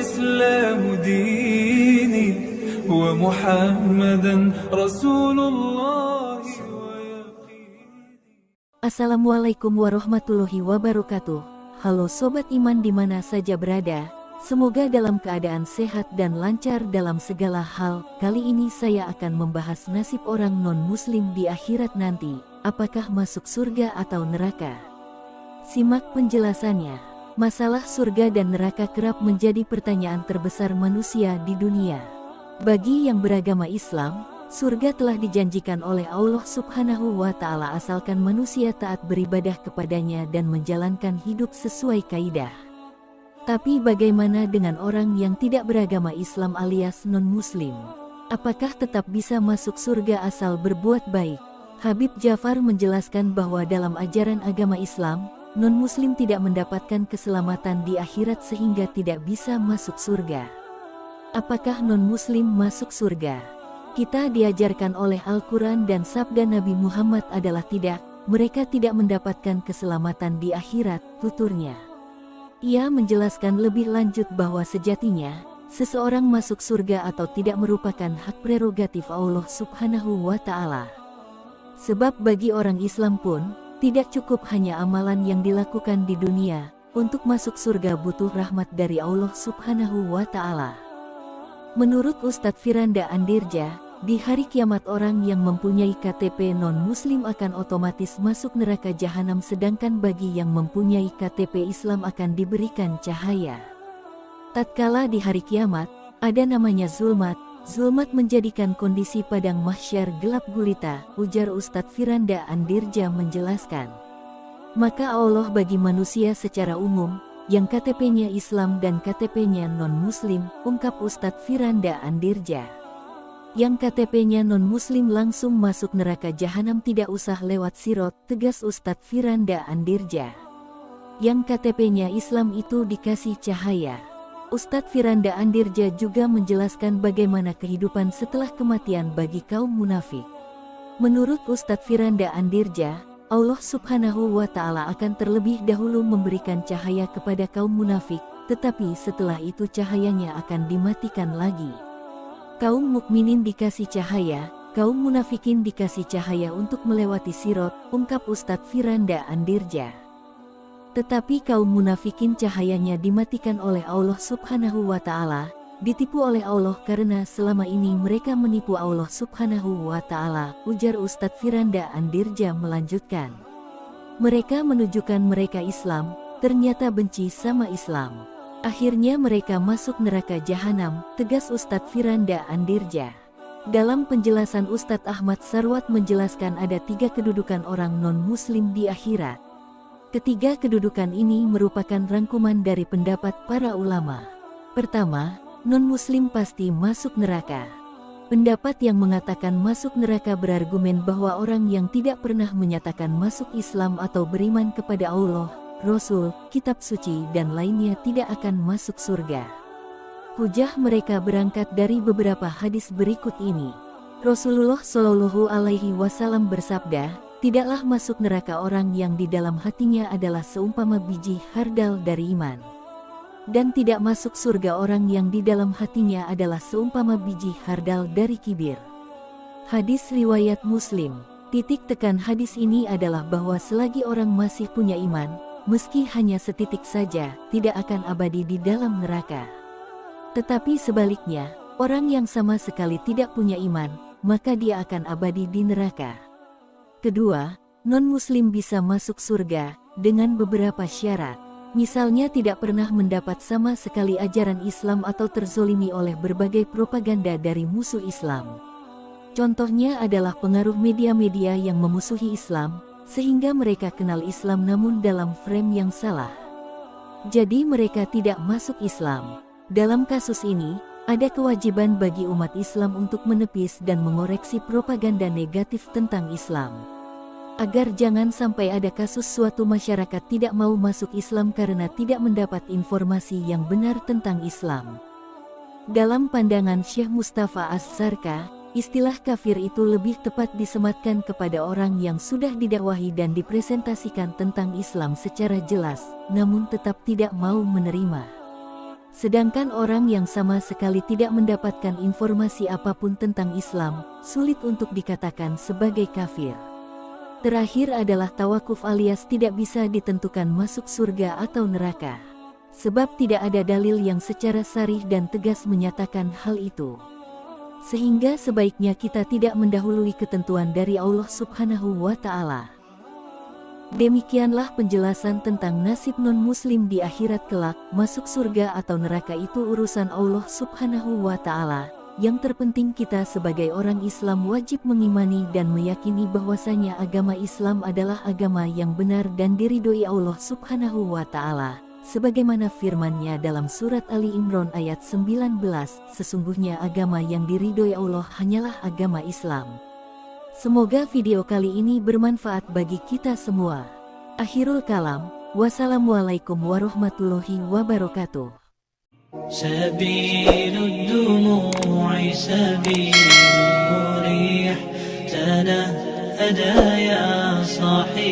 والإسلام ديني ومحمدا رسول الله Assalamualaikum warahmatullahi wabarakatuh. Halo Sobat Iman dimana saja berada, semoga dalam keadaan sehat dan lancar dalam segala hal. Kali ini saya akan membahas nasib orang non-muslim di akhirat nanti, apakah masuk surga atau neraka. Simak penjelasannya. Masalah surga dan neraka kerap menjadi pertanyaan terbesar manusia di dunia. Bagi yang beragama Islam, surga telah dijanjikan oleh Allah Subhanahu wa Ta'ala asalkan manusia taat beribadah kepadanya dan menjalankan hidup sesuai kaidah. Tapi bagaimana dengan orang yang tidak beragama Islam alias non-muslim? Apakah tetap bisa masuk surga asal berbuat baik? Habib Ja'far menjelaskan bahwa dalam ajaran agama Islam, non-muslim tidak mendapatkan keselamatan di akhirat sehingga tidak bisa masuk surga. Apakah non-muslim masuk surga? Kita diajarkan oleh Al-Quran dan sabda Nabi Muhammad adalah tidak, mereka tidak mendapatkan keselamatan di akhirat, tuturnya. Ia menjelaskan lebih lanjut bahwa sejatinya, seseorang masuk surga atau tidak merupakan hak prerogatif Allah Subhanahu wa Ta'ala. Sebab bagi orang Islam pun, tidak cukup hanya amalan yang dilakukan di dunia, untuk masuk surga butuh rahmat dari Allah Subhanahu wa Ta'ala. Menurut Ustadz Firanda Andirja, di hari kiamat orang yang mempunyai KTP non-muslim akan otomatis masuk neraka jahanam sedangkan bagi yang mempunyai KTP Islam akan diberikan cahaya. Tatkala di hari kiamat, ada namanya zulmat. Zulmat menjadikan kondisi padang mahsyar gelap gulita, ujar Ustadz Firanda Andirja menjelaskan. Maka Allah bagi manusia secara umum, yang KTP-nya Islam dan KTP-nya non-muslim, ungkap Ustadz Firanda Andirja. Yang KTP-nya non-muslim langsung masuk neraka jahanam tidak usah lewat sirot, tegas Ustadz Firanda Andirja. Yang KTP-nya Islam itu dikasih cahaya. Ustadz Firanda Andirja juga menjelaskan bagaimana kehidupan setelah kematian bagi kaum munafik. Menurut Ustadz Firanda Andirja, Allah Subhanahu wa Ta'ala akan terlebih dahulu memberikan cahaya kepada kaum munafik, tetapi setelah itu cahayanya akan dimatikan lagi. Kaum mukminin dikasih cahaya, kaum munafikin dikasih cahaya untuk melewati sirot, ungkap Ustadz Firanda Andirja. Tetapi kaum munafikin cahayanya dimatikan oleh Allah Subhanahu wa Ta'ala, ditipu oleh Allah karena selama ini mereka menipu Allah Subhanahu wa Ta'ala, ujar Ustadz Firanda Andirja melanjutkan. Mereka menunjukkan mereka Islam, ternyata benci sama Islam. Akhirnya mereka masuk neraka jahanam, tegas Ustadz Firanda Andirja. Dalam penjelasan Ustadz Ahmad Sarwat menjelaskan ada 3 kedudukan orang non-muslim di akhirat. Ketiga kedudukan ini merupakan rangkuman dari pendapat para ulama. Pertama, non-muslim pasti masuk neraka. Pendapat yang mengatakan masuk neraka berargumen bahwa orang yang tidak pernah menyatakan masuk Islam atau beriman kepada Allah, Rasul, kitab suci dan lainnya tidak akan masuk surga. Hujah mereka berangkat dari beberapa hadis berikut ini. Rasulullah Shallallahu Alaihi Wasallam bersabda, tidaklah masuk neraka orang yang di dalam hatinya adalah seumpama biji hardal dari iman. Dan tidak masuk surga orang yang di dalam hatinya adalah seumpama biji hardal dari kibir. Hadis riwayat Muslim. Titik tekan hadis ini adalah bahwa selagi orang masih punya iman, meski hanya setitik saja, tidak akan abadi di dalam neraka. Tetapi sebaliknya, orang yang sama sekali tidak punya iman, maka dia akan abadi di neraka. Kedua, non-muslim bisa masuk surga dengan beberapa syarat. Misalnya tidak pernah mendapat sama sekali ajaran Islam atau terzolimi oleh berbagai propaganda dari musuh Islam. Contohnya adalah pengaruh media-media yang memusuhi Islam, sehingga mereka kenal Islam namun dalam frame yang salah. Jadi mereka tidak masuk Islam. Dalam kasus ini, ada kewajiban bagi umat Islam untuk menepis dan mengoreksi propaganda negatif tentang Islam. Agar jangan sampai ada kasus suatu masyarakat tidak mau masuk Islam karena tidak mendapat informasi yang benar tentang Islam. Dalam pandangan Syekh Mustafa As-Sarka, istilah kafir itu lebih tepat disematkan kepada orang yang sudah didakwahi dan dipresentasikan tentang Islam secara jelas, namun tetap tidak mau menerima. Sedangkan orang yang sama sekali tidak mendapatkan informasi apapun tentang Islam, sulit untuk dikatakan sebagai kafir. Terakhir adalah tawakuf alias tidak bisa ditentukan masuk surga atau neraka. Sebab tidak ada dalil yang secara sarih dan tegas menyatakan hal itu. Sehingga sebaiknya kita tidak mendahului ketentuan dari Allah Subhanahu wa Ta'ala. Demikianlah penjelasan tentang nasib non-muslim di akhirat kelak. Masuk surga atau neraka itu urusan Allah Subhanahu wa Ta'ala. Yang terpenting kita sebagai orang Islam wajib mengimani dan meyakini bahwasanya agama Islam adalah agama yang benar dan diridhoi Allah Subhanahu wa Ta'ala. Sebagaimana firman-Nya dalam surat Ali Imran ayat 19, sesungguhnya agama yang diridhoi Allah hanyalah agama Islam. Semoga video kali ini bermanfaat bagi kita semua. Akhirul kalam, wassalamualaikum warahmatullahi wabarakatuh. سبيل الدموع سبيل مريح تنهدى يا صاحي